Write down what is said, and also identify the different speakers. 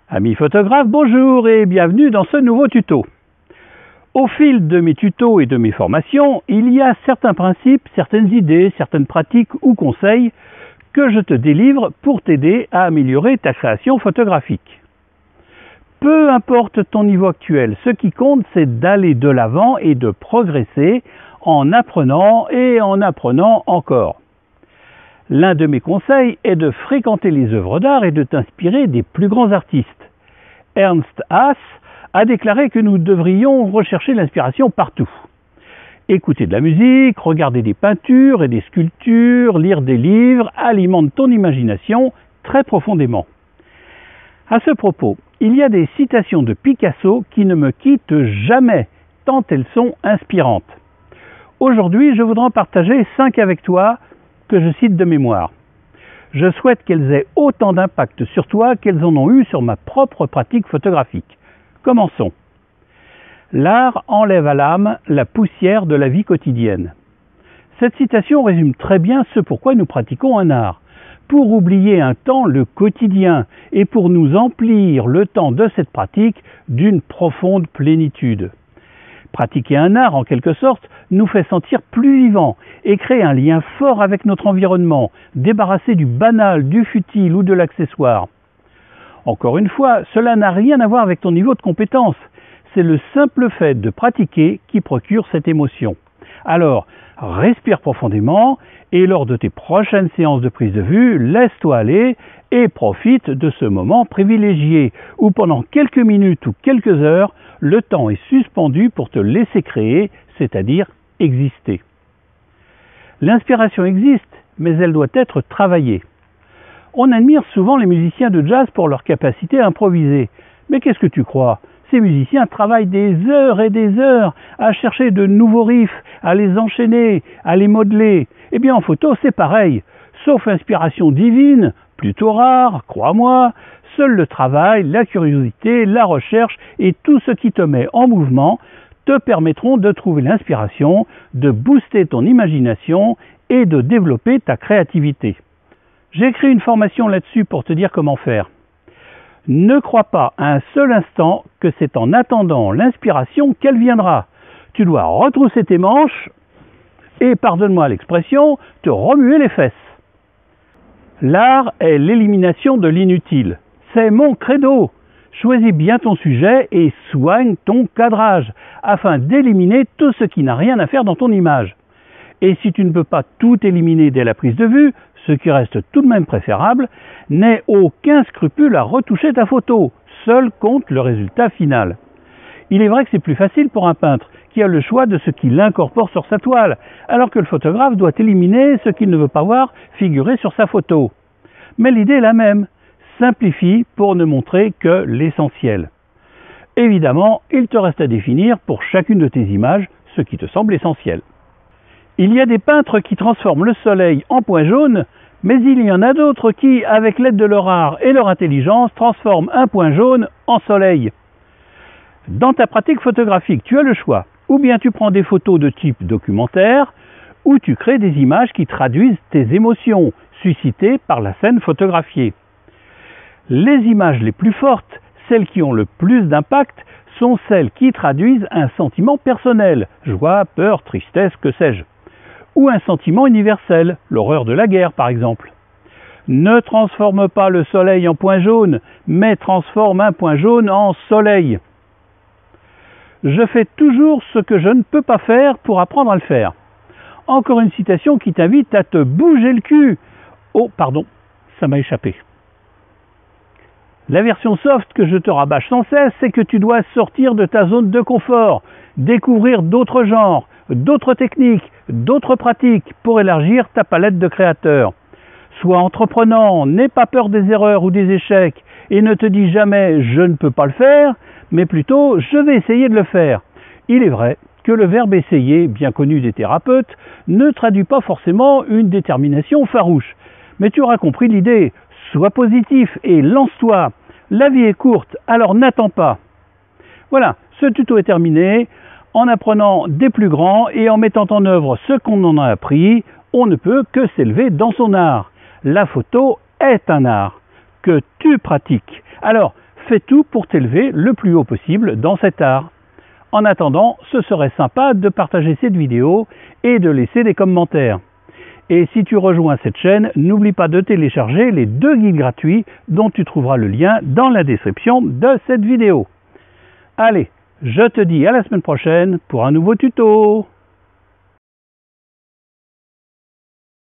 Speaker 1: Amis photographes, bonjour et bienvenue dans ce nouveau tuto. Au fil de mes tutos et de mes formations, il y a certains principes, certaines idées, certaines pratiques ou conseils que je te délivre pour t'aider à améliorer ta création photographique. Peu importe ton niveau actuel, ce qui compte c'est d'aller de l'avant et de progresser en apprenant et en apprenant encore. L'un de mes conseils est de fréquenter les œuvres d'art et de t'inspirer des plus grands artistes. Ernst Haas a déclaré que nous devrions rechercher l'inspiration partout. Écouter de la musique, regarder des peintures et des sculptures, lire des livres, alimente ton imagination très profondément. À ce propos, il y a des citations de Picasso qui ne me quittent jamais, tant elles sont inspirantes. Aujourd'hui, je voudrais en partager 5 avec toi que je cite de mémoire. Je souhaite qu'elles aient autant d'impact sur toi qu'elles en ont eu sur ma propre pratique photographique. Commençons. L'art enlève à l'âme la poussière de la vie quotidienne. Cette citation résume très bien ce pourquoi nous pratiquons un art. Pour oublier un temps le quotidien et pour nous emplir le temps de cette pratique d'une profonde plénitude. Pratiquer un art, en quelque sorte, nous fait sentir plus vivants et créer un lien fort avec notre environnement, débarrassé du banal, du futile ou de l'accessoire. Encore une fois, cela n'a rien à voir avec ton niveau de compétence. C'est le simple fait de pratiquer qui procure cette émotion. Alors, respire profondément et lors de tes prochaines séances de prise de vue, laisse-toi aller et profite de ce moment privilégié où pendant quelques minutes ou quelques heures, le temps est suspendu pour te laisser créer, c'est-à-dire exister. L'inspiration existe, mais elle doit être travaillée. On admire souvent les musiciens de jazz pour leur capacité à improviser. Mais qu'est-ce que tu crois ? Ces musiciens travaillent des heures et des heures à chercher de nouveaux riffs, à les enchaîner, à les modeler. Eh bien en photo c'est pareil, sauf inspiration divine, plutôt rare, crois-moi, seul le travail, la curiosité, la recherche et tout ce qui te met en mouvement te permettront de trouver l'inspiration, de booster ton imagination et de développer ta créativité. J'ai écrit une formation là-dessus pour te dire comment faire. Ne crois pas un seul instant que c'est en attendant l'inspiration qu'elle viendra. Tu dois retrousser tes manches et, pardonne-moi l'expression, te remuer les fesses. L'art est l'élimination de l'inutile. C'est mon credo. Choisis bien ton sujet et soigne ton cadrage afin d'éliminer tout ce qui n'a rien à faire dans ton image. Et si tu ne peux pas tout éliminer dès la prise de vue, ce qui reste tout de même préférable, n'aie aucun scrupule à retoucher ta photo, seul compte le résultat final. Il est vrai que c'est plus facile pour un peintre qui a le choix de ce qu'il incorpore sur sa toile, alors que le photographe doit éliminer ce qu'il ne veut pas voir figurer sur sa photo. Mais l'idée est la même, simplifie pour ne montrer que l'essentiel. Évidemment, il te reste à définir pour chacune de tes images ce qui te semble essentiel. Il y a des peintres qui transforment le soleil en point jaune, mais il y en a d'autres qui, avec l'aide de leur art et leur intelligence, transforment un point jaune en soleil. Dans ta pratique photographique, tu as le choix. Ou bien tu prends des photos de type documentaire, ou tu crées des images qui traduisent tes émotions, suscitées par la scène photographiée. Les images les plus fortes, celles qui ont le plus d'impact, sont celles qui traduisent un sentiment personnel, joie, peur, tristesse, que sais-je. Ou un sentiment universel, l'horreur de la guerre par exemple. Ne transforme pas le soleil en point jaune, mais transforme un point jaune en soleil. Je fais toujours ce que je ne peux pas faire pour apprendre à le faire. Encore une citation qui t'invite à te bouger le cul. Oh, pardon, ça m'a échappé. La version soft que je te rabâche sans cesse, c'est que tu dois sortir de ta zone de confort, découvrir d'autres genres, d'autres techniques, d'autres pratiques pour élargir ta palette de créateurs. Sois entreprenant, n'aie pas peur des erreurs ou des échecs et ne te dis jamais « je ne peux pas le faire », mais plutôt « je vais essayer de le faire ». Il est vrai que le verbe « essayer », bien connu des thérapeutes, ne traduit pas forcément une détermination farouche. Mais tu auras compris l'idée, sois positif et lance-toi. La vie est courte, alors n'attends pas. Voilà, ce tuto est terminé. En apprenant des plus grands et en mettant en œuvre ce qu'on en a appris, on ne peut que s'élever dans son art. La photo est un art que tu pratiques. Alors, fais tout pour t'élever le plus haut possible dans cet art. En attendant, ce serait sympa de partager cette vidéo et de laisser des commentaires. Et si tu rejoins cette chaîne, n'oublie pas de télécharger les 2 guides gratuits dont tu trouveras le lien dans la description de cette vidéo. Allez, je te dis à la semaine prochaine pour un nouveau tuto.